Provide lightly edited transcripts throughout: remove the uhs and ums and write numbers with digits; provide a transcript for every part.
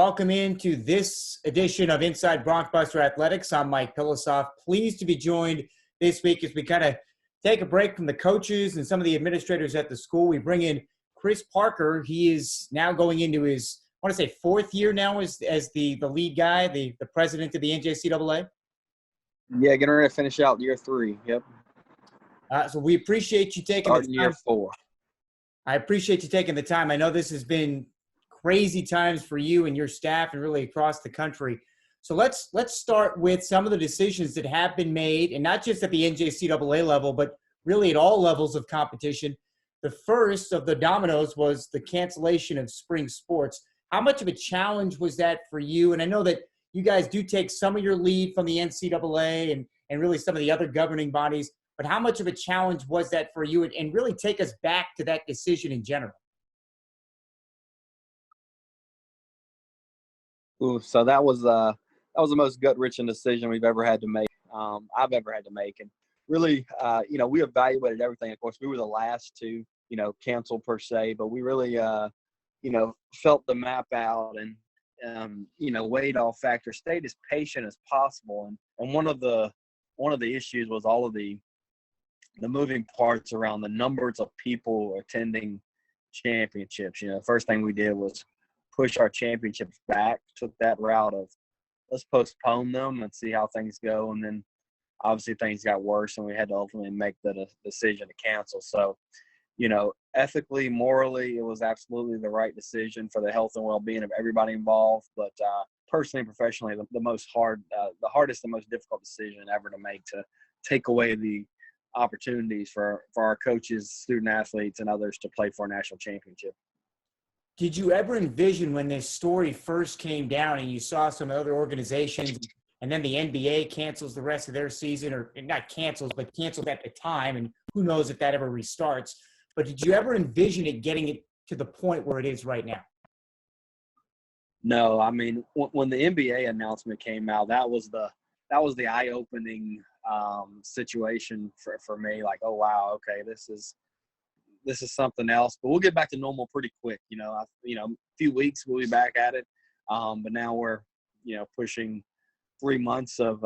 welcome into this edition of Inside Broncbuster Athletics. I'm Mike Pilosof. Pleased to be joined this week as we kind of take a break from the coaches and some of the administrators at the school. We bring in Chris Parker. He is now going into his, I want to say, fourth year now as the lead guy, the president of the NJCAA. Yeah, getting ready to finish out year 3. Yep. So we appreciate you taking Starting the time. year 4. I appreciate you taking the time. I know this has been crazy times for you and your staff and really across the country. So let's start with some of the decisions that have been made, and not just at the NJCAA level, but really at all levels of competition. The first of the dominoes was the cancellation of spring sports. How much of a challenge was that for you? And I know that you guys do take some of your lead from the NCAA and really some of the other governing bodies, but how much of a challenge was that for you? And really take us back to that decision in general. Ooh, so that was the most gut-wrenching decision we've ever had to make. I've ever had to make, and really, we evaluated everything. Of course, we were the last to, cancel per se, but we really, felt the map out and, weighed all factors, stayed as patient as possible. And one of the issues was all of the moving parts around the numbers of people attending championships. The first thing we did was push our championships back, took that route of let's postpone them and see how things go. And then obviously things got worse and we had to ultimately make the decision to cancel. So, ethically, morally, it was absolutely the right decision for the health and well-being of everybody involved. But personally and professionally, the hardest and most difficult decision ever to make, to take away the opportunities for our coaches, student athletes, and others to play for a national championship. Did you ever envision when this story first came down and you saw some other organizations and then the NBA cancels the rest of their season, or not cancels, but canceled at the time, and who knows if that ever restarts, but did you ever envision it getting it to the point where it is right now? No, I mean, when the NBA announcement came out, that was the eye-opening situation for me. Like, oh wow, okay, this is something else, but we'll get back to normal pretty quick. A few weeks we'll be back at it. But now we're, pushing 3 months of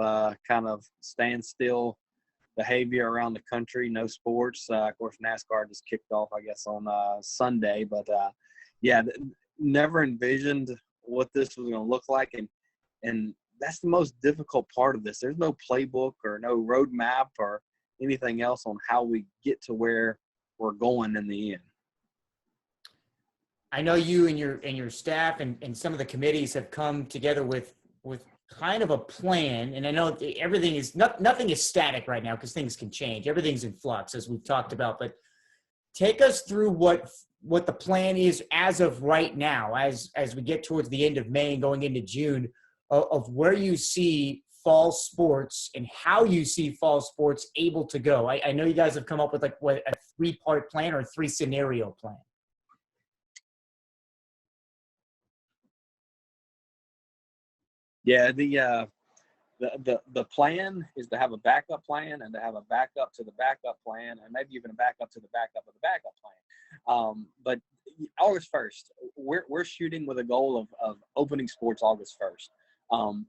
kind of standstill behavior around the country, no sports. Of course, NASCAR just kicked off, I guess, on Sunday. But never envisioned what this was going to look like, and that's the most difficult part of this. There's no playbook or no roadmap or anything else on how we get to where we're going in the end. I know you and your staff and some of the committees have come together with kind of a plan, and I know everything is nothing is static right now because things can change. Everything's in flux, as we've talked about. But take us through what the plan is as of right now, as we get towards the end of May and going into June, of where you see fall sports and how you see fall sports able to go. I know you guys have come up with a 3-part plan or a 3-scenario plan. Yeah, the plan is to have a backup plan and to have a backup to the backup plan, and maybe even a backup to the backup of the backup plan. But August 1st, we're shooting with a goal of opening sports August 1st.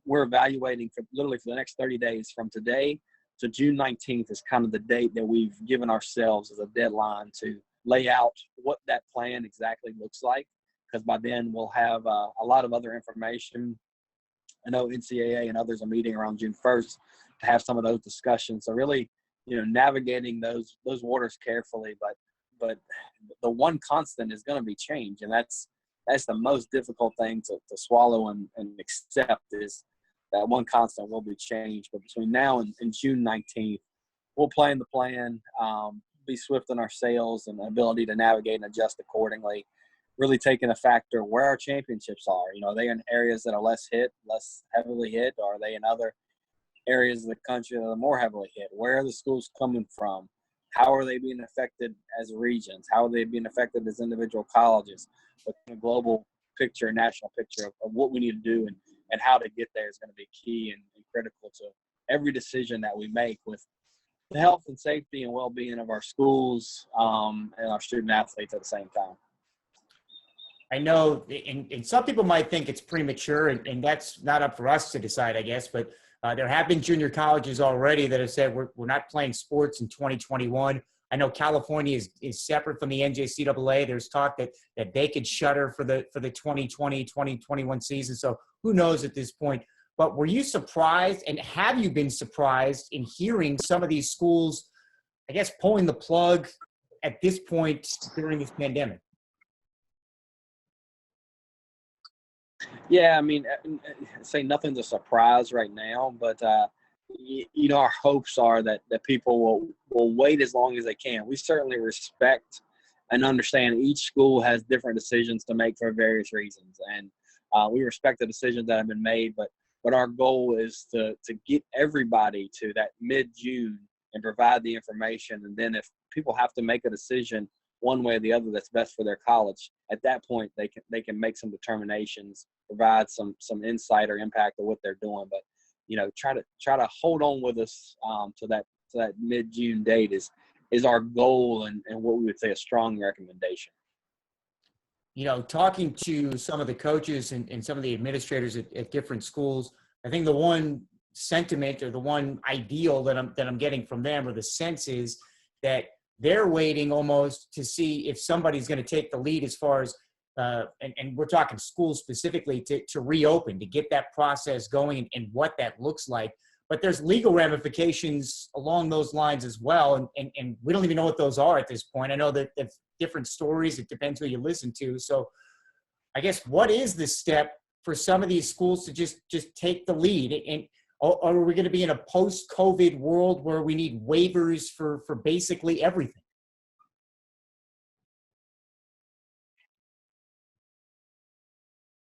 We're evaluating for the next 30 days from today to June 19th is kind of the date that we've given ourselves as a deadline to lay out what that plan exactly looks like, because by then we'll have a lot of other information. I know NCAA and others are meeting around June 1st to have some of those discussions. So really, navigating those waters carefully. But the one constant is going to be change, and that's the most difficult thing to swallow and accept, is that one constant will be change. But between now and June 19th, we'll plan the plan, be swift in our sails and ability to navigate and adjust accordingly. Really taking a factor where our championships are. Are they in areas that are less heavily hit, or are they in other areas of the country that are more heavily hit? Where are the schools coming from? How are they being affected as regions? How are they being affected as individual colleges? But a global picture, national picture of what we need to do and how to get there is going to be key and critical to every decision that we make, with the health and safety and well-being of our schools and our student athletes at the same time. I know, and some people might think it's premature, and that's not up for us to decide, I guess, but there have been junior colleges already that have said we're not playing sports in 2021. I know California is separate from the NJCAA. There's talk that they could shutter for the 2020, 2021 season. So who knows at this point. But were you surprised, and have you been surprised in hearing some of these schools, I guess, pulling the plug at this point during this pandemic? Yeah, I mean, say nothing's a surprise right now, but our hopes are that people will wait as long as they can. We certainly respect and understand each school has different decisions to make for various reasons, and we respect the decisions that have been made. But our goal is to get everybody to that mid-June and provide the information, and then if people have to make a decision one way or the other that's best for their college, at that point they can make some determinations, provide some insight or impact of what they're doing. But try to hold on with us to that mid-June date is our goal, and what we would say a strong recommendation. Talking to some of the coaches and some of the administrators at different schools, I think the one sentiment or the one ideal that I'm getting from them, or the sense, is that they're waiting almost to see if somebody's going to take the lead as far as and we're talking schools specifically to reopen, to get that process going and what that looks like. But there's legal ramifications along those lines as well, and we don't even know what those are at this point. I know that different stories. It depends who you listen to. So I guess, what is the step for some of these schools to just take the lead? And or are we going to be in a post-COVID world where we need waivers for basically everything?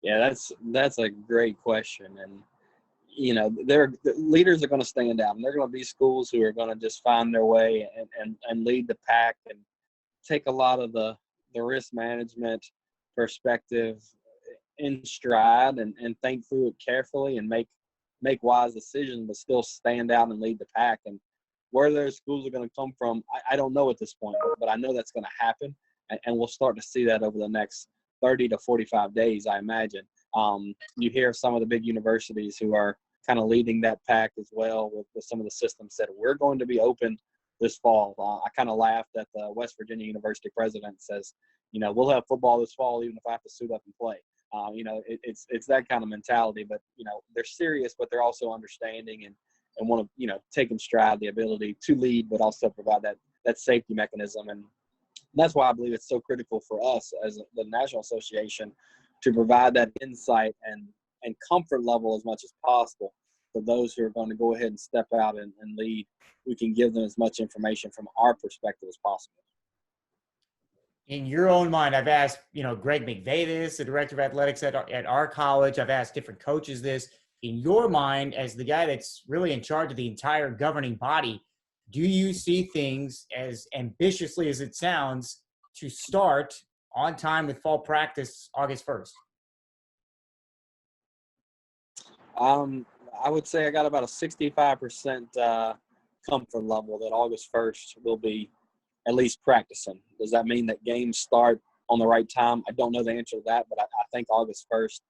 Yeah, that's a great question. And the leaders are going to stand out, and they're going to be schools who are going to just find their way and lead the pack and take a lot of the risk management perspective in stride and think through it carefully and make wise decisions, but still stand out and lead the pack. And where those schools are going to come from, I don't know at this point, but I know that's going to happen, and we'll start to see that over the next 30 to 45 days, I imagine. You hear some of the big universities who are kind of leading that pack as well with some of the systems that we're going to be open this fall. I kind of laughed at the West Virginia University president says, we'll have football this fall even if I have to suit up and play. It's that kind of mentality, but they're serious, but they're also understanding and want to take in stride the ability to lead, but also provide that safety mechanism. And that's why I believe it's so critical for us as the National Association to provide that insight and comfort level as much as possible for those who are going to go ahead and step out and lead. We can give them as much information from our perspective as possible. In your own mind, I've asked, Greg McVay this, the director of athletics at our college. I've asked different coaches this. In your mind, as the guy that's really in charge of the entire governing body, do you see things, as ambitiously as it sounds, to start on time with fall practice August 1st? I would say I got about a 65% comfort level that August 1st will be at least practicing. Does that mean that games start on the right time? I don't know the answer to that, but I think August 1st,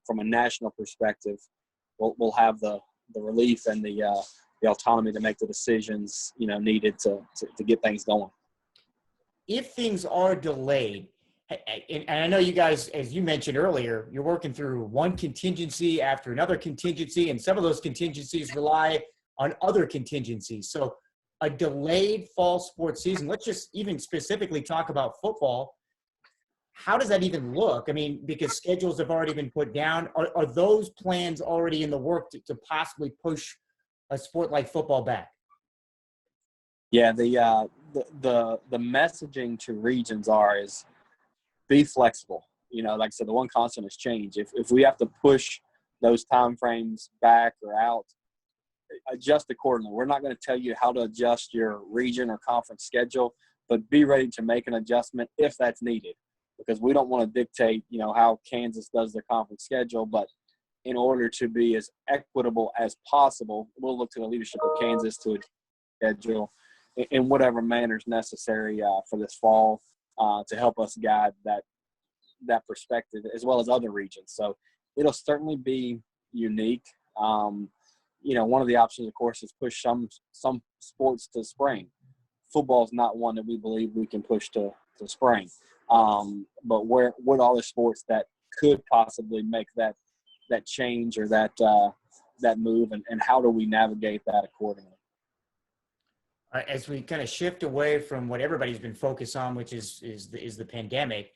from a national perspective, we'll have the relief and the autonomy to make the decisions needed to get things going. If things are delayed, and I know you guys, as you mentioned earlier, you're working through one contingency after another contingency, and some of those contingencies rely on other contingencies. So a delayed fall sports season, let's just even specifically talk about football. How does that even look? I mean, because schedules have already been put down. Are those plans already in the work to possibly push a sport like football back? Yeah, the messaging to regions is be flexible. Like I said, the one constant is change. If we have to push those time frames back or out, adjust accordingly. We're not going to tell you how to adjust your region or conference schedule, but be ready to make an adjustment if that's needed, because we don't want to dictate, how Kansas does their conference schedule. But in order to be as equitable as possible, we'll look to the leadership of Kansas to schedule in whatever manner is necessary for this fall to help us guide that perspective, as well as other regions. So it'll certainly be unique. One of the options, of course, is push some sports to spring. Football is not one that we believe we can push to spring. But what are the sports that could possibly make that change or that move, and how do we navigate that accordingly? As we kind of shift away from what everybody's been focused on, which is the pandemic,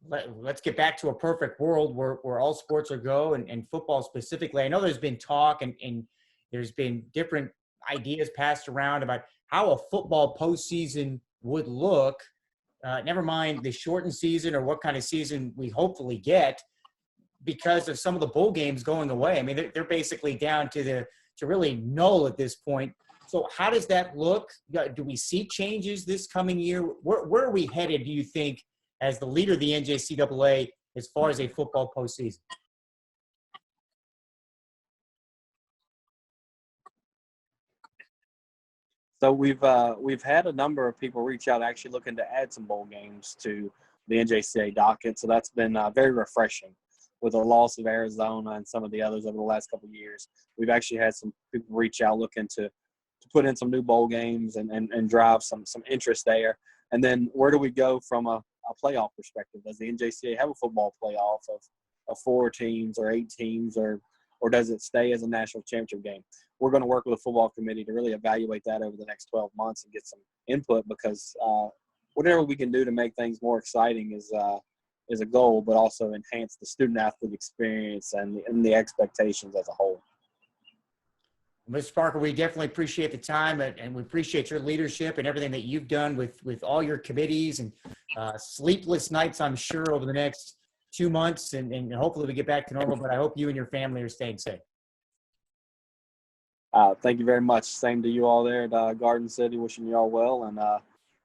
let's get back to a perfect world where all sports are go, and football specifically. I know there's been talk and there's been different ideas passed around about how a football postseason would look. Never mind the shortened season or what kind of season we hopefully get, because of some of the bowl games going away. I mean, they're basically down to really null at this point. So how does that look? Do we see changes this coming year? Where are we headed, do you think, as the leader of the NJCAA as far as a football postseason? So we've had a number of people reach out actually looking to add some bowl games to the NJCAA docket. So that's been very refreshing. With the loss of Arizona and some of the others over the last couple of years, we've actually had some people reach out looking to put in some new bowl games and drive some interest there. And then where do we go from a playoff perspective? Does the NJCAA have a football playoff of 4 teams or 8 teams, or does it stay as a national championship game? We're going to work with the football committee to really evaluate that over the next 12 months and get some input, because whatever we can do to make things more exciting is a goal, but also enhance the student-athlete experience and the expectations as a whole. Mr. Parker, we definitely appreciate the time, and we appreciate your leadership and everything that you've done with all your committees and sleepless nights, I'm sure, over the next 2 months, and hopefully we get back to normal, but I hope you and your family are staying safe. Thank you very much. Same to you all there at Garden City. Wishing you all well, and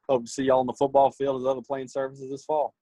hope to see you all on the football field as other playing services this fall.